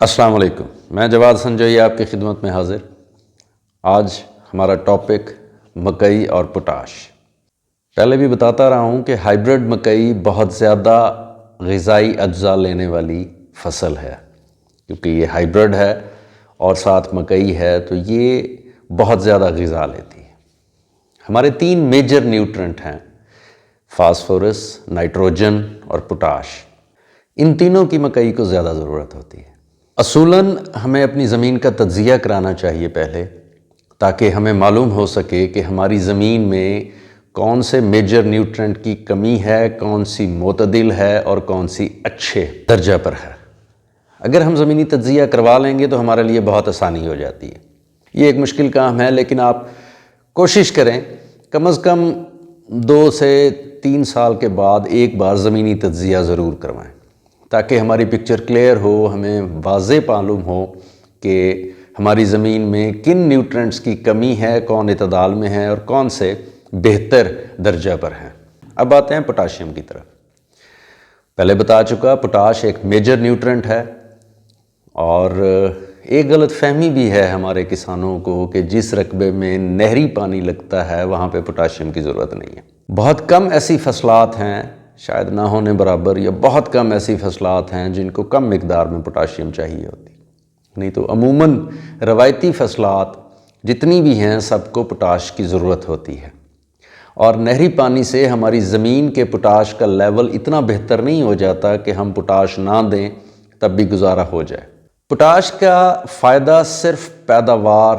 السلام علیکم، میں جواد سنجوئی آپ کی خدمت میں حاضر۔ آج ہمارا ٹاپک مکئی اور پوٹاش۔ پہلے بھی بتاتا رہا ہوں کہ ہائیبرڈ مکئی بہت زیادہ غذائی اجزاء لینے والی فصل ہے، کیونکہ یہ ہائیبرڈ ہے اور ساتھ مکئی ہے تو یہ بہت زیادہ غذا لیتی ہے۔ ہمارے 3 میجر نیوٹرنٹ ہیں، فاسفورس، نائٹروجن اور پوٹاش۔ ان تینوں کی مکئی کو زیادہ ضرورت ہوتی ہے۔ اصولاً ہمیں اپنی زمین کا تجزیہ کرانا چاہیے پہلے، تاکہ ہمیں معلوم ہو سکے کہ ہماری زمین میں کون سے میجر نیوٹرنٹ کی کمی ہے، کون سی معتدل ہے اور کون سی اچھے درجہ پر ہے۔ اگر ہم زمینی تجزیہ کروا لیں گے تو ہمارے لیے بہت آسانی ہو جاتی ہے۔ یہ ایک مشکل کام ہے، لیکن آپ کوشش کریں کم از کم 2 سے 3 سال کے بعد ایک بار زمینی تجزیہ ضرور کروائیں، تاکہ ہماری پکچر کلیئر ہو، ہمیں واضح معلوم ہو کہ ہماری زمین میں کن نیوٹرنٹس کی کمی ہے، کون اعتدال میں ہے اور کون سے بہتر درجہ پر ہیں۔ اب آتے ہیں پوٹاشیم کی طرف۔ پہلے بتا چکا، پوٹاش ایک میجر نیوٹرنٹ ہے، اور ایک غلط فہمی بھی ہے ہمارے کسانوں کو کہ جس رقبے میں نہری پانی لگتا ہے وہاں پہ پوٹاشیم کی ضرورت نہیں ہے۔ بہت کم ایسی فصلات ہیں، شاید نہ ہونے برابر، یا بہت کم ایسی فصلات ہیں جن کو کم مقدار میں پوٹاشیم چاہیے ہوتی، نہیں تو عموماً روایتی فصلات جتنی بھی ہیں سب کو پوٹاش کی ضرورت ہوتی ہے، اور نہری پانی سے ہماری زمین کے پوٹاش کا لیول اتنا بہتر نہیں ہو جاتا کہ ہم پوٹاش نہ دیں تب بھی گزارا ہو جائے۔ پوٹاش کا فائدہ صرف پیداوار،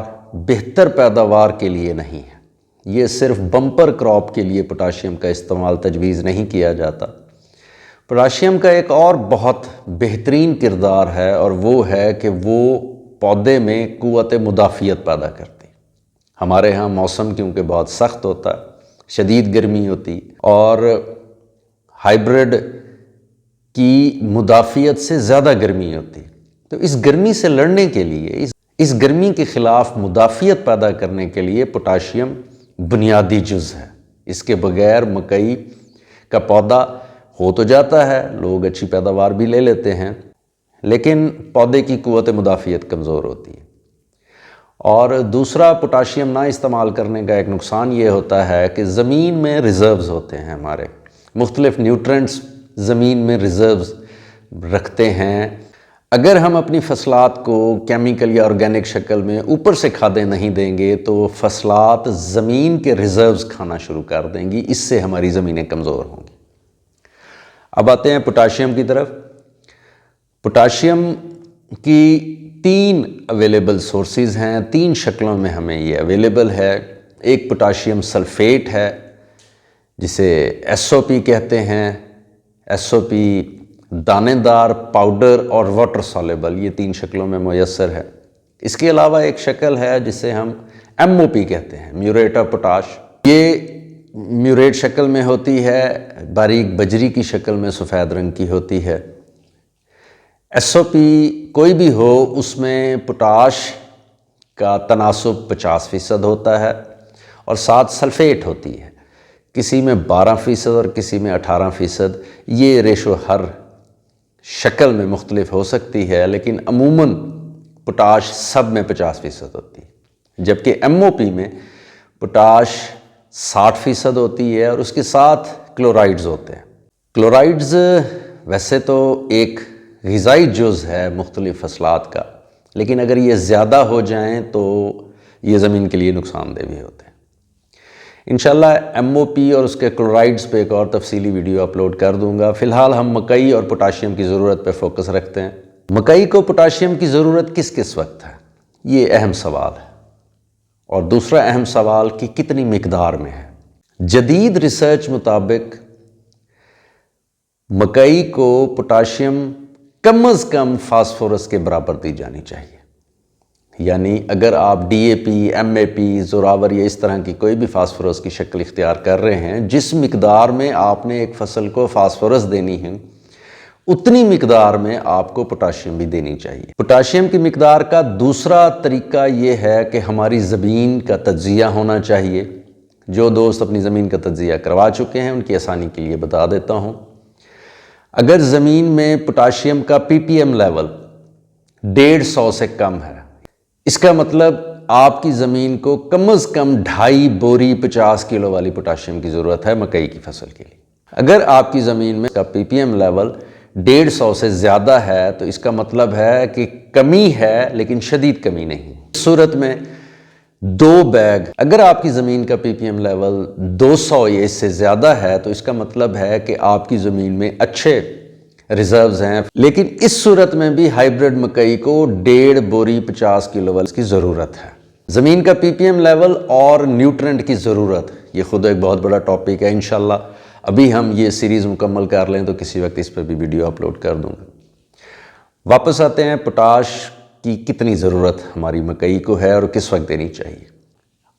بہتر پیداوار کے لیے نہیں ہے، یہ صرف بمپر کراپ کے لیے پوٹاشیم کا استعمال تجویز نہیں کیا جاتا۔ پوٹاشیم کا ایک اور بہت بہترین کردار ہے، اور وہ ہے کہ وہ پودے میں قوت مدافعت پیدا کرتی۔ ہمارے ہاں موسم کیونکہ بہت سخت ہوتا ہے، شدید گرمی ہوتی، اور ہائیبرڈ کی مدافعت سے زیادہ گرمی ہوتی، تو اس گرمی سے لڑنے کے لیے، اس گرمی کے خلاف مدافعت پیدا کرنے کے لیے پوٹاشیم بنیادی جز ہے۔ اس کے بغیر مکئی کا پودا ہو تو جاتا ہے، لوگ اچھی پیداوار بھی لے لیتے ہیں، لیکن پودے کی قوت مدافعت کمزور ہوتی ہے۔ اور دوسرا، پوٹاشیم نہ استعمال کرنے کا ایک نقصان یہ ہوتا ہے کہ زمین میں ریزروز ہوتے ہیں، ہمارے مختلف نیوٹرنٹس زمین میں ریزروز رکھتے ہیں۔ اگر ہم اپنی فصلات کو کیمیکل یا آرگینک شکل میں اوپر سے کھادیں نہیں دیں گے تو فصلات زمین کے ریزروز کھانا شروع کر دیں گی، اس سے ہماری زمینیں کمزور ہوں گی۔ اب آتے ہیں پوٹاشیم کی طرف۔ پوٹاشیم کی 3 اویلیبل سورسز ہیں، 3 شکلوں میں ہمیں یہ اویلیبل ہے۔ ایک پوٹاشیم سلفیٹ ہے جسے SOP کہتے ہیں، SOP دانے دار، پاؤڈر اور واٹر سالبل، یہ 3 شکلوں میں میسر ہے۔ اس کے علاوہ ایک شکل ہے جسے ہم MOP کہتے ہیں، میوریٹ آف پوٹاش۔ یہ میوریٹ شکل میں ہوتی ہے، باریک بجری کی شکل میں سفید رنگ کی ہوتی ہے۔ SOP کوئی بھی ہو، اس میں پوٹاش کا تناسب 50% ہوتا ہے، اور ساتھ سلفیٹ ہوتی ہے، کسی میں 12% اور کسی میں 18%۔ یہ ریشو ہر شکل میں مختلف ہو سکتی ہے، لیکن عموماً پوٹاش سب میں 50% ہوتی ہے، جبکہ MOP میں پوٹاش 60% ہوتی ہے، اور اس کے ساتھ کلورائڈز ہوتے ہیں۔ کلورائڈز ویسے تو ایک غذائی جز ہے مختلف فصلات کا، لیکن اگر یہ زیادہ ہو جائیں تو یہ زمین کے لیے نقصان دہ بھی ہوتے ہیں۔ انشاءاللہ MOP اور اس کے کلورائڈز پہ ایک اور تفصیلی ویڈیو اپلوڈ کر دوں گا۔ فی الحال ہم مکئی اور پوٹاشیم کی ضرورت پہ فوکس رکھتے ہیں۔ مکئی کو پوٹاشیم کی ضرورت کس کس وقت ہے، یہ اہم سوال ہے، اور دوسرا اہم سوال کہ کتنی مقدار میں ہے۔ جدید ریسرچ مطابق مکئی کو پوٹاشیم کم از کم فاسفورس کے برابر دی جانی چاہیے، یعنی اگر آپ DAP، MAP، زوراور یا اس طرح کی کوئی بھی فاسفورس کی شکل اختیار کر رہے ہیں، جس مقدار میں آپ نے ایک فصل کو فاسفورس دینی ہے اتنی مقدار میں آپ کو پوٹاشیم بھی دینی چاہیے۔ پوٹاشیم کی مقدار کا دوسرا طریقہ یہ ہے کہ ہماری زمین کا تجزیہ ہونا چاہیے۔ جو دوست اپنی زمین کا تجزیہ کروا چکے ہیں ان کی آسانی کے لیے بتا دیتا ہوں۔ اگر زمین میں پوٹاشیم کا PPM لیول 150 سے کم ہے، اس کا مطلب آپ کی زمین کو کم از کم 2.5 بوری 50 کلو والی پوٹاشیم کی ضرورت ہے مکئی کی فصل کے لیے۔ اگر آپ کی زمین میں کا پی پی ایم لیول 150 سے زیادہ ہے تو اس کا مطلب ہے کہ کمی ہے لیکن شدید کمی نہیں۔ اس صورت میں 2 بیگ، اگر آپ کی زمین کا پی پی ایم لیول 200 یا اس سے زیادہ ہے تو اس کا مطلب ہے کہ آپ کی زمین میں اچھے ریزروز ہیں، لیکن اس صورت میں بھی ہائیبرڈ مکئی کو 1.5 بوری 50 کلو والی کی ضرورت ہے۔ زمین کا پی پی ایم لیول اور نیوٹرنٹ کی ضرورت، یہ خود ایک بہت بڑا ٹاپک ہے، انشاءاللہ ابھی ہم یہ سیریز مکمل کر لیں تو کسی وقت اس پہ بھی ویڈیو اپلوڈ کر دوں گا۔ واپس آتے ہیں، پوٹاش کی کتنی ضرورت ہماری مکئی کو ہے اور کس وقت دینی چاہیے۔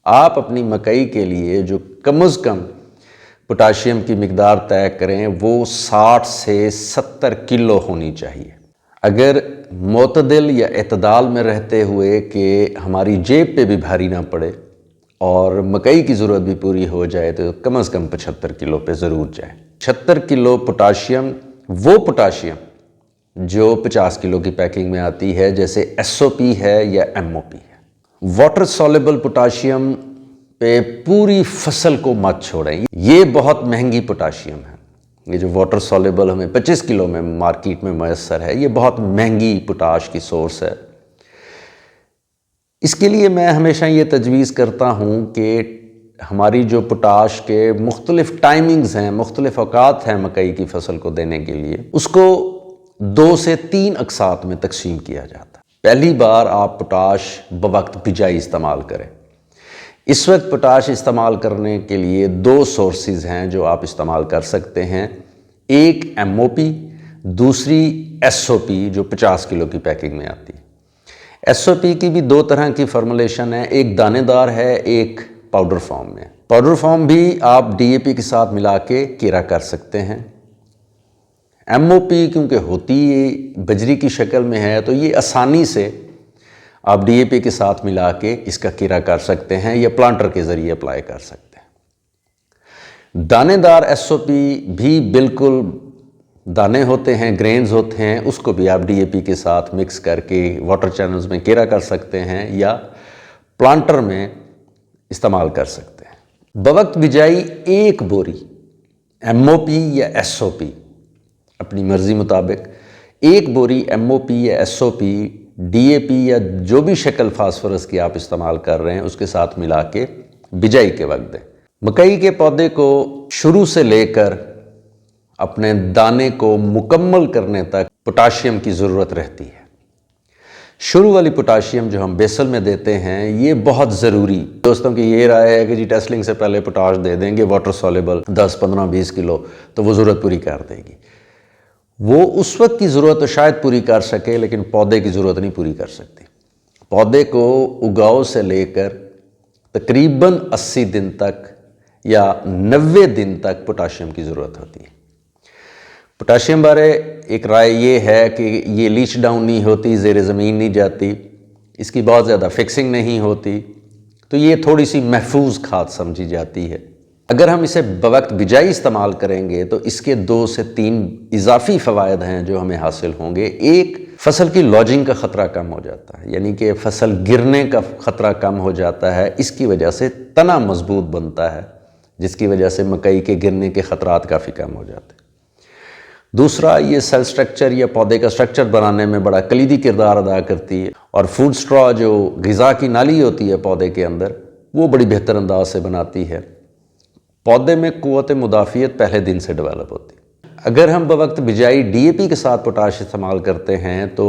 آپ اپنی مکئی کے لیے جو کم از کم پوٹاشیم کی مقدار طے کریں وہ 60 سے 70 کلو ہونی چاہیے۔ اگر معتدل یا اعتدال میں رہتے ہوئے کہ ہماری جیب پہ بھی بھاری نہ پڑے اور مکئی کی ضرورت بھی پوری ہو جائے تو کم از کم 75 کلو پہ ضرور جائے۔ 76 کلو پوٹاشیم، وہ پوٹاشیم جو 50 کلو کی پیکنگ میں آتی ہے، جیسے ایس او پی ہے یا ایم او پی ہے۔ واٹر سولیبل پوٹاشیم پہ پوری فصل کو مت چھوڑیں، یہ بہت مہنگی پوٹاشیم ہے۔ یہ جو واٹر سولیبل ہمیں 25 کلو میں مارکیٹ میں میسر ہے، یہ بہت مہنگی پوٹاش کی سورس ہے۔ اس کے لیے میں ہمیشہ یہ تجویز کرتا ہوں کہ ہماری جو پوٹاش کے مختلف ٹائمنگز ہیں، مختلف اوقات ہیں مکئی کی فصل کو دینے کے لیے، اس کو 2 سے 3 اقساط میں تقسیم کیا جاتا ہے۔ پہلی بار آپ پوٹاش بوقت بجائی استعمال کریں۔ اس وقت پوٹاش استعمال کرنے کے لیے 2 سورسز ہیں جو آپ استعمال کر سکتے ہیں، ایک ایم او پی، دوسری ایس او پی جو 50 کلو کی پیکنگ میں آتی ہے۔ ایس او پی کی بھی 2 طرح کی فارمولیشن ہے، ایک دانے دار ہے، ایک پاؤڈر فارم میں۔ پاؤڈر فارم بھی آپ ڈی اے پی کے ساتھ ملا کے کیرا کر سکتے ہیں۔ ایم او پی کیونکہ ہوتی بجری کی شکل میں ہے تو یہ آسانی سے آپ ڈی اے پی کے ساتھ ملا کے اس کا کیرا کر سکتے ہیں یا پلانٹر کے ذریعے اپلائی کر سکتے ہیں۔ دانے دار ایس او پی بھی بالکل دانے ہوتے ہیں، گرینز ہوتے ہیں، اس کو بھی آپ ڈی اے پی کے ساتھ مکس کر کے واٹر چینلز میں کیرا کر سکتے ہیں یا پلانٹر میں استعمال کر سکتے ہیں۔ بوقت بجائی 1 بوری ایم او پی یا ایس او پی، اپنی مرضی مطابق 1 بوری ایم او پی یا S O P D A پی یا جو بھی شکل فاسفورس کی آپ استعمال کر رہے ہیں اس کے ساتھ ملا کے بجائی کے وقت دیں۔ مکئی کے پودے کو شروع سے لے کر اپنے دانے کو مکمل کرنے تک پوٹاشیم کی ضرورت رہتی ہے۔ شروع والی پوٹاشیم جو ہم بیسل میں دیتے ہیں یہ بہت ضروری، دوستوں کی یہ رائے ہے کہ جی ٹیسلنگ سے پہلے پوٹاش دے دیں گے واٹر سولیبل 10 15 20 کلو تو وہ ضرورت پوری کر دے گی۔ وہ اس وقت کی ضرورت تو شاید پوری کر سکے لیکن پودے کی ضرورت نہیں پوری کر سکتی۔ پودے کو اگاؤ سے لے کر تقریباً 80 دن تک یا 90 دن تک پوٹاشیم کی ضرورت ہوتی ہے۔ پوٹاشیم بارے ایک رائے یہ ہے کہ یہ لیچ ڈاؤن نہیں ہوتی، زیر زمین نہیں جاتی، اس کی بہت زیادہ فکسنگ نہیں ہوتی، تو یہ تھوڑی سی محفوظ کھاد سمجھی جاتی ہے۔ اگر ہم اسے بوقت بجائی استعمال کریں گے تو اس کے 2 سے 3 اضافی فوائد ہیں جو ہمیں حاصل ہوں گے۔ ایک، فصل کی لوجنگ کا خطرہ کم ہو جاتا ہے، یعنی کہ فصل گرنے کا خطرہ کم ہو جاتا ہے، اس کی وجہ سے تنا مضبوط بنتا ہے جس کی وجہ سے مکئی کے گرنے کے خطرات کافی کم ہو جاتے ہیں۔ دوسرا، یہ سیل سٹرکچر یا پودے کا سٹرکچر بنانے میں بڑا کلیدی کردار ادا کرتی ہے، اور فوڈ سٹرا جو غذا کی نالی ہوتی ہے پودے کے اندر وہ بڑی بہتر انداز سے بناتی ہے۔ پودے میں قوت مدافعت پہلے دن سے ڈیولپ ہوتی ہے۔ اگر ہم بوقت بجائی ڈی اے پی کے ساتھ پوٹاش استعمال کرتے ہیں تو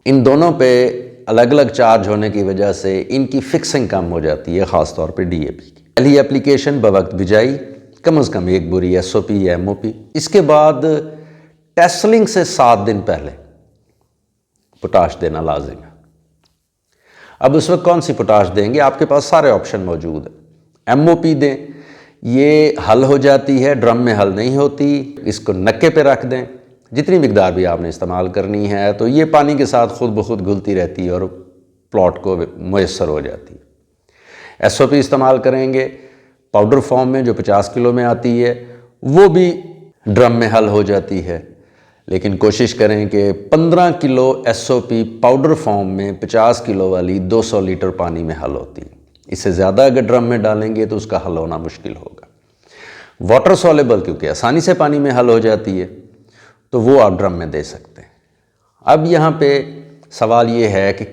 ان دونوں پہ الگ الگ چارج ہونے کی وجہ سے ان کی فکسنگ کم ہو جاتی ہے، خاص طور پہ ڈی اے پی کی۔ پہلی اپلیکیشن بوقت بجائی، کم از کم 1 بوری ایس او پی یا ایم او پی۔ اس کے بعد ٹیسلنگ سے 7 دن پہلے پوٹاش دینا لازم ہے۔ اب اس وقت کون سی پوٹاش دیں گے؟ آپ کے پاس سارے آپشن موجود ہیں۔ ایم او پی دیں، یہ حل ہو جاتی ہے، ڈرم میں حل نہیں ہوتی، اس کو نکے پہ رکھ دیں، جتنی مقدار بھی آپ نے استعمال کرنی ہے تو یہ پانی کے ساتھ خود بخود گھلتی رہتی ہے اور پلاٹ کو میسر ہو جاتی ہے۔ ایس او پی استعمال کریں گے پاؤڈر فارم میں جو 50 کلو میں آتی ہے، وہ بھی ڈرم میں حل ہو جاتی ہے، لیکن کوشش کریں کہ 15 کلو SOP پاؤڈر فارم میں 50 کلو والی 200 لیٹر پانی میں حل ہوتی ہے۔ اس سے زیادہ اگر ڈرم میں ڈالیں گے تو اس کا حل ہونا مشکل ہوگا۔ واٹر سولیبل کیونکہ آسانی سے پانی میں حل ہو جاتی ہے تو وہ آپ ڈرم میں دے سکتے ہیں۔ اب یہاں پہ سوال یہ ہے کہ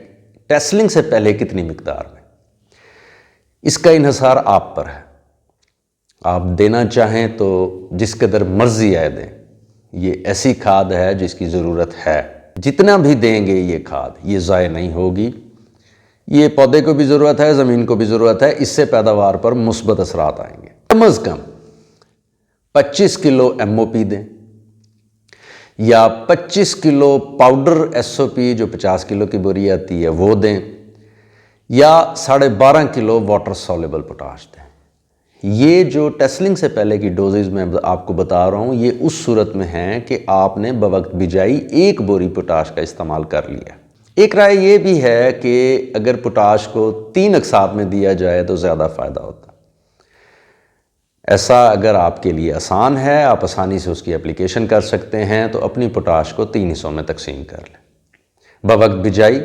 ٹیسلنگ سے پہلے کتنی مقدار میں؟ اس کا انحصار آپ پر ہے۔ آپ دینا چاہیں تو جس قدر مرضی آئے دیں۔ یہ ایسی کھاد ہے جس کی ضرورت ہے، جتنا بھی دیں گے یہ کھاد یہ ضائع نہیں ہوگی۔ یہ پودے کو بھی ضرورت ہے، زمین کو بھی ضرورت ہے، اس سے پیداوار پر مثبت اثرات آئیں گے۔ کم از کم 25 کلو MOP دیں یا 25 کلو پاؤڈر SOP جو 50 کلو کی بوری آتی ہے وہ دیں، یا 12.5 کلو واٹر سولیبل پوٹاش دیں۔ یہ جو ٹیسلنگ سے پہلے کی ڈوزز میں آپ کو بتا رہا ہوں یہ اس صورت میں ہیں کہ آپ نے بوقت بجائی 1 بوری پوٹاش کا استعمال کر لیا۔ ایک رائے یہ بھی ہے کہ اگر پوٹاش کو 3 اقساط میں دیا جائے تو زیادہ فائدہ ہوتا ہے۔ ایسا اگر آپ کے لیے آسان ہے، آپ آسانی سے اس کی اپلیکیشن کر سکتے ہیں تو اپنی پوٹاش کو 3 حصوں میں تقسیم کر لیں۔ بوقت بجائی،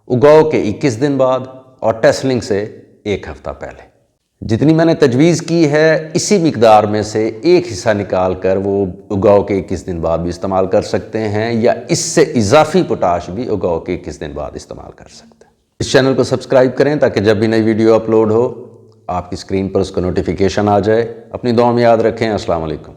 اگاؤ کے 21 دن بعد اور ٹیسلنگ سے 1 ہفتہ پہلے۔ جتنی میں نے تجویز کی ہے اسی مقدار میں سے 1 حصہ نکال کر وہ اگاؤ کے 21 دن بعد بھی استعمال کر سکتے ہیں، یا اس سے اضافی پوٹاش بھی اگاؤ کے 21 دن بعد استعمال کر سکتے ہیں۔ اس چینل کو سبسکرائب کریں تاکہ جب بھی نئی ویڈیو اپلوڈ ہو آپ کی اسکرین پر اس کا نوٹیفیکیشن آ جائے۔ اپنی دعا میں یاد رکھیں۔ السلام علیکم۔